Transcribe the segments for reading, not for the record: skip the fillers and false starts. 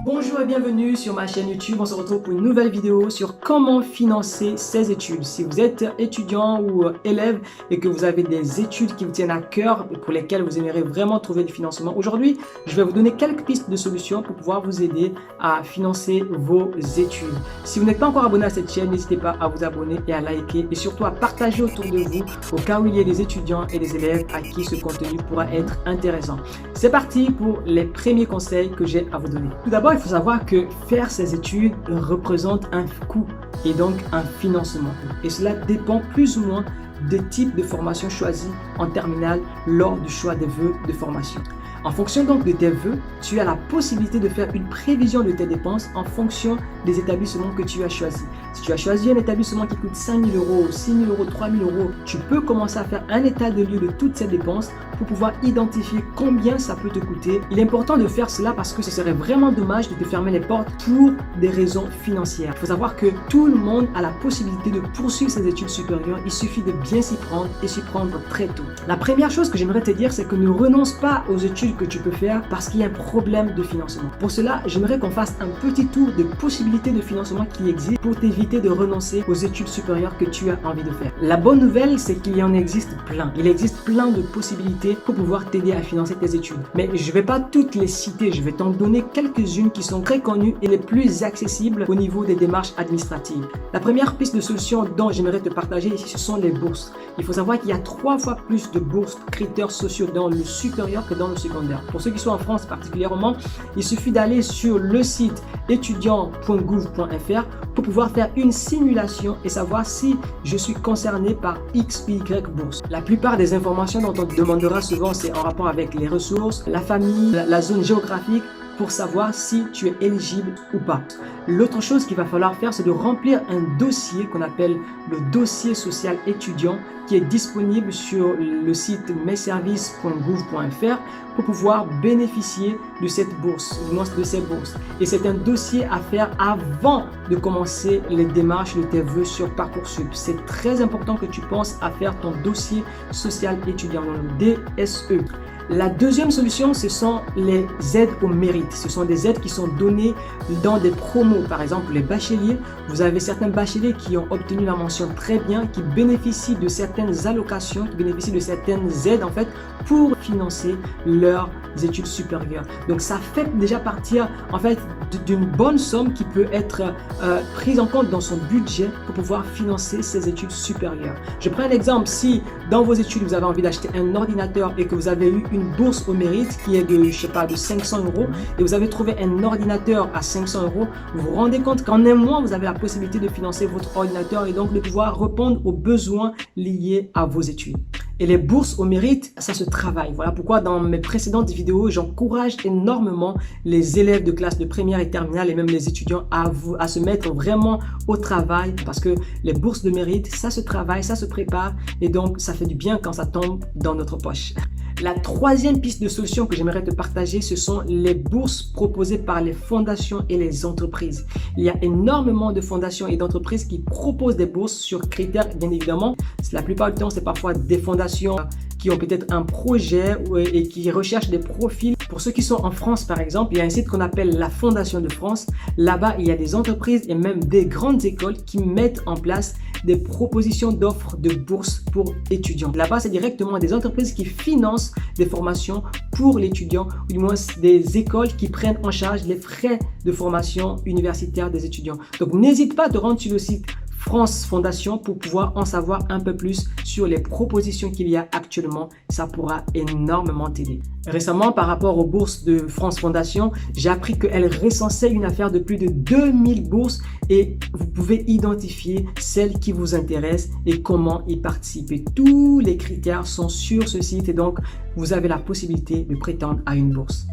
Bonjour et bienvenue sur ma chaîne YouTube. On se retrouve pour une nouvelle vidéo sur comment financer ses études. Si vous êtes étudiant ou élève et que vous avez des études qui vous tiennent à cœur et pour lesquelles vous aimeriez vraiment trouver du financement, aujourd'hui, je vais vous donner quelques pistes de solutions pour pouvoir vous aider à financer vos études. Si vous n'êtes pas encore abonné à cette chaîne, n'hésitez pas à vous abonner et à liker et surtout à partager autour de vous au cas où il y ait des étudiants et des élèves à qui ce contenu pourra être intéressant. C'est parti pour les premiers conseils que j'ai à vous donner. Tout d'abord, il faut savoir que faire ses études représente un coût et donc un financement. Et cela dépend plus ou moins des types de formation choisis en terminale lors du choix des vœux de formation. En fonction donc de tes vœux, tu as la possibilité de faire une prévision de tes dépenses en fonction des établissements que tu as choisis. Si tu as choisi un établissement qui coûte 5 000 euros, 6 000 euros, 3 000 euros, tu peux commencer à faire un état de lieu de toutes ces dépenses pour pouvoir identifier combien ça peut te coûter. Il est important de faire cela parce que ce serait vraiment dommage de te fermer les portes pour des raisons financières. Il faut savoir que tout le monde a la possibilité de poursuivre ses études supérieures. Il suffit de bien s'y prendre et s'y prendre très tôt. La première chose que j'aimerais te dire, c'est que ne renonce pas aux études que tu peux faire parce qu'il y a un problème de financement. Pour cela, j'aimerais qu'on fasse un petit tour de possibilités de financement qui existent pour t'éviter de renoncer aux études supérieures que tu as envie de faire. La bonne nouvelle, c'est qu'il y en existe plein. Il existe plein de possibilités pour pouvoir t'aider à financer tes études. Mais je ne vais pas toutes les citer, je vais t'en donner quelques-unes qui sont très connues et les plus accessibles au niveau des démarches administratives. La première piste de solution dont j'aimerais te partager ici, ce sont les bourses. Il faut savoir qu'il y a 3 fois plus de bourses critères sociaux dans le supérieur que dans le secondaire. Pour ceux qui sont en France particulièrement, il suffit d'aller sur le site étudiant.gouv.fr pour pouvoir faire une simulation et savoir si je suis concerné par X ou Y bourse. La plupart des informations dont on te demandera souvent, c'est en rapport avec les ressources, la famille, la zone géographique, pour savoir si tu es éligible ou pas. L'autre chose qu'il va falloir faire, c'est de remplir un dossier qu'on appelle le dossier social étudiant qui est disponible sur le site messervices.gouv.fr pour pouvoir bénéficier de cette bourse, du moins de ces bourses. Et c'est un dossier à faire avant de commencer les démarches de tes vœux sur Parcoursup. C'est très important que tu penses à faire ton dossier social étudiant, le DSE. La deuxième solution, ce sont les aides au mérite. Ce sont des aides qui sont données dans des promos. Par exemple, les bacheliers, vous avez certains bacheliers qui ont obtenu la mention très bien, qui bénéficient de certaines allocations, qui bénéficient de certaines aides en fait pour financer leurs études supérieures. Donc ça fait déjà partir en fait d'une bonne somme qui peut être prise en compte dans son budget pour pouvoir financer ses études supérieures. Je prends un exemple, si dans vos études vous avez envie d'acheter un ordinateur et que vous avez eu une bourse au mérite qui est de, je sais pas, de 500 euros et vous avez trouvé un ordinateur à 500 euros, vous vous rendez compte qu'en un mois vous avez la possibilité de financer votre ordinateur et donc de pouvoir répondre aux besoins liés à vos études. Et les bourses au mérite, ça se travaille. Voilà pourquoi dans mes précédentes vidéos, j'encourage énormément les élèves de classe de première et terminale et même les étudiants à se mettre vraiment au travail parce que les bourses de mérite, ça se travaille, ça se prépare et donc ça fait du bien quand ça tombe dans notre poche. La troisième piste de solution que j'aimerais te partager, ce sont les bourses proposées par les fondations et les entreprises. Il y a énormément de fondations et d'entreprises qui proposent des bourses sur critères, bien évidemment. La plupart du temps, c'est parfois des fondations qui ont peut-être un projet et qui recherchent des profils. Pour ceux qui sont en France, par exemple, il y a un site qu'on appelle la Fondation de France. Là-bas, il y a des entreprises et même des grandes écoles qui mettent en place des propositions d'offres de bourses pour étudiants. Là-bas, c'est directement des entreprises qui financent des formations pour l'étudiant ou du moins des écoles qui prennent en charge les frais de formation universitaire des étudiants. Donc, n'hésite pas à te rendre sur le site France Fondation pour pouvoir en savoir un peu plus sur les propositions qu'il y a actuellement. Ça pourra énormément t'aider. Récemment, par rapport aux bourses de France Fondation, j'ai appris qu'elle recensait une affaire de plus de 2000 bourses et vous pouvez identifier celles qui vous intéressent et comment y participer. Tous les critères sont sur ce site et donc vous avez la possibilité de prétendre à une bourse.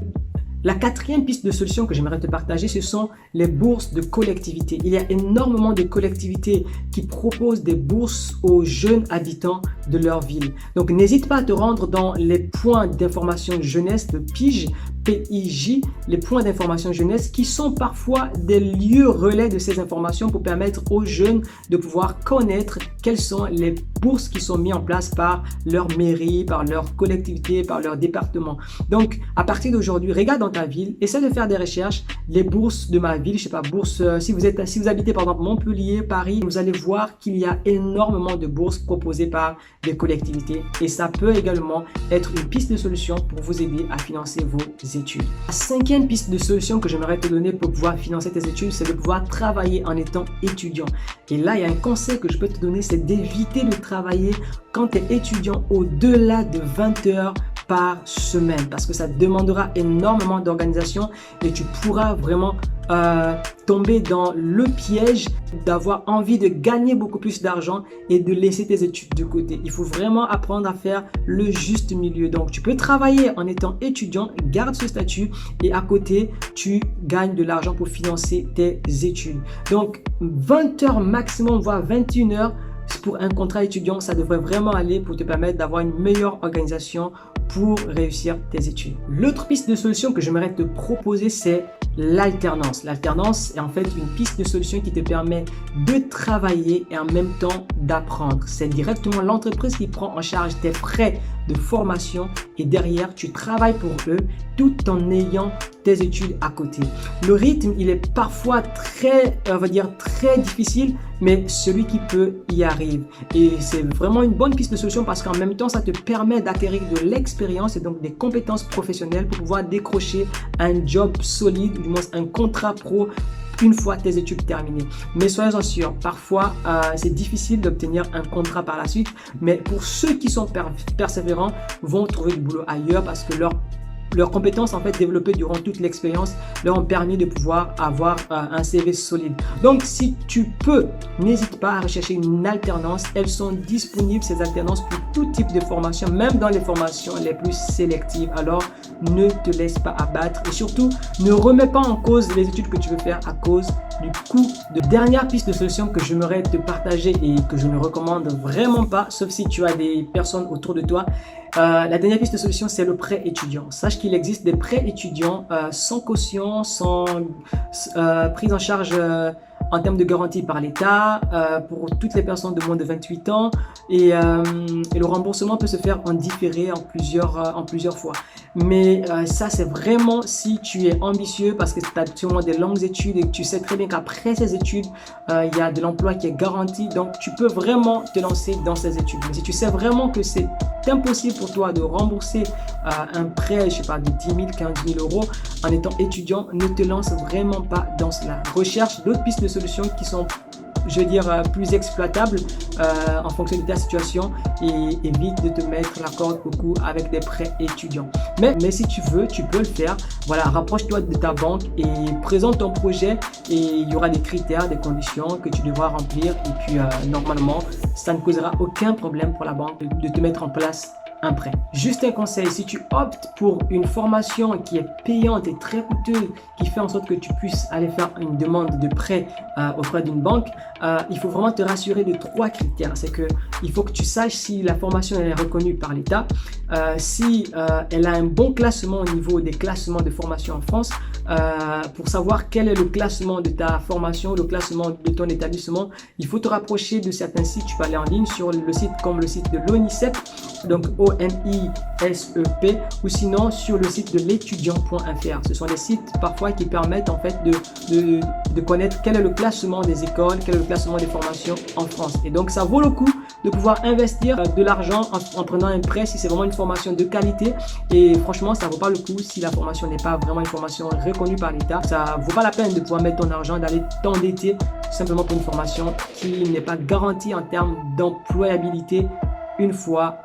La quatrième piste de solution que j'aimerais te partager, ce sont les bourses de collectivités. Il y a énormément de collectivités qui proposent des bourses aux jeunes habitants de leur ville. Donc, n'hésite pas à te rendre dans les points d'information jeunesse de Pige, PIJ, les points d'information jeunesse, qui sont parfois des lieux relais de ces informations pour permettre aux jeunes de pouvoir connaître quelles sont les bourses qui sont mises en place par leur mairie, par leur collectivité, par leur département. Donc, à partir d'aujourd'hui, regarde dans ta ville, essaie de faire des recherches, les bourses de ma ville, je sais pas, bourses, si vous habitez par exemple Montpellier, Paris, vous allez voir qu'il y a énormément de bourses proposées par des collectivités et ça peut également être une piste de solution pour vous aider à financer vos études. La cinquième piste de solution que j'aimerais te donner pour pouvoir financer tes études, c'est de pouvoir travailler en étant étudiant. Et là, il y a un conseil que je peux te donner, c'est d'éviter de travailler quand tu es étudiant au-delà de 20 heures par semaine parce que ça demandera énormément d'organisation et tu pourras vraiment tomber dans le piège d'avoir envie de gagner beaucoup plus d'argent et de laisser tes études de côté. Il faut vraiment apprendre à faire le juste milieu. Donc, tu peux travailler en étant étudiant, garde ce statut et à côté, tu gagnes de l'argent pour financer tes études. Donc, 20 heures maximum, voire 21 heures pour un contrat étudiant, ça devrait vraiment aller pour te permettre d'avoir une meilleure organisation pour réussir tes études. L'autre piste de solution que j'aimerais te proposer, c'est l'alternance. L'alternance est en fait une piste de solution qui te permet de travailler et en même temps d'apprendre. C'est directement l'entreprise qui prend en charge tes frais de formation et derrière, tu travailles pour eux tout en ayant tes études à côté. Le rythme, il est parfois très difficile, mais celui qui peut y arrive. Et c'est vraiment une bonne piste de solution parce qu'en même temps, ça te permet d'acquérir de l'expérience et donc des compétences professionnelles pour pouvoir décrocher un job solide, du moins un contrat pro une fois tes études terminées. Mais soyez-en sûrs, parfois c'est difficile d'obtenir un contrat par la suite, mais pour ceux qui sont persévérants, vont trouver du boulot ailleurs parce que leurs compétences en fait développées durant toute l'expérience leur ont permis de pouvoir avoir un CV solide. Donc si tu peux, n'hésite pas à rechercher une alternance. Elles sont disponibles ces alternances pour tout type de formation, même dans les formations les plus sélectives. Alors ne te laisse pas abattre et surtout ne remets pas en cause les études que tu veux faire à cause du coût. Dernière piste de solution que j'aimerais te partager et que je ne recommande vraiment pas, sauf si tu as des personnes autour de toi. La dernière piste de solution, c'est le prêt étudiant. Sache qu'il existe des prêts étudiants sans caution, sans prise en charge en termes de garantie par l'État pour toutes les personnes de moins de 28 ans et le remboursement peut se faire en différé en plusieurs fois. Mais ça, c'est vraiment si tu es ambitieux parce que tu as sûrement des longues études et que tu sais très bien qu'après ces études, il y a de l'emploi qui est garanti. Donc, tu peux vraiment te lancer dans ces études. Mais si tu sais vraiment que c'est impossible pour toi de rembourser un prêt, je sais pas, de 10 000, 15 000 euros en étant étudiant, ne te lance vraiment pas dans cela. Recherche d'autres pistes de solutions qui sont, je veux dire, plus exploitables en fonction de ta situation et évite de te mettre la corde au cou avec des prêts étudiants. Mais si tu veux, tu peux le faire. Voilà, rapproche-toi de ta banque et présente ton projet et il y aura des critères, des conditions que tu devras remplir et puis normalement, ça ne causera aucun problème pour la banque de te mettre en place un prêt. Juste un conseil, si tu optes pour une formation qui est payante et très coûteuse, qui fait en sorte que tu puisses aller faire une demande de prêt auprès d'une banque, il faut vraiment te rassurer de 3 critères. C'est que il faut que tu saches si la formation elle est reconnue par l'État, si elle a un bon classement au niveau des classements de formation en France, pour savoir quel est le classement de ta formation, le classement de ton établissement. Il faut te rapprocher de certains sites. Tu peux aller en ligne sur le site comme le site de l'ONICEP, donc ONISEP, ou sinon sur le site de l'étudiant.fr. Ce sont des sites parfois qui permettent en fait de connaître quel est le classement des écoles, quel est le classement des formations en France. Et donc ça vaut le coup de pouvoir investir de l'argent en prenant un prêt si c'est vraiment une formation de qualité. Et franchement, ça vaut pas le coup si la formation n'est pas vraiment une formation reconnue par l'État. Ça vaut pas la peine de pouvoir mettre ton argent, d'aller t'endetter simplement pour une formation qui n'est pas garantie en termes d'employabilité une fois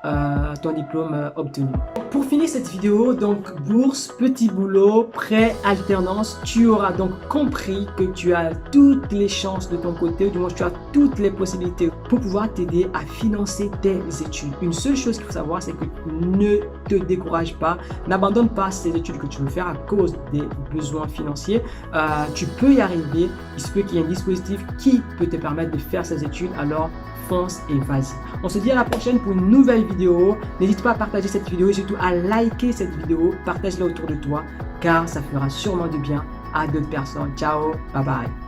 ton diplôme obtenu. Pour finir cette vidéo, donc bourse, petit boulot, prêt, alternance, tu auras donc compris que tu as toutes les chances de ton côté, du moins tu as toutes les possibilités pour pouvoir t'aider à financer tes études. Une seule chose qu'il faut savoir, c'est que ne te décourage pas, n'abandonne pas ces études que tu veux faire à cause des besoins financiers. Tu peux y arriver, il se peut qu'il y ait un dispositif qui peut te permettre de faire ces études, alors fonce et vas-y. On se dit à la prochaine pour une nouvelle vidéo. N'hésite pas à partager cette vidéo et surtout à liker cette vidéo. Partage-la autour de toi car ça fera sûrement du bien à d'autres personnes. Ciao, bye bye.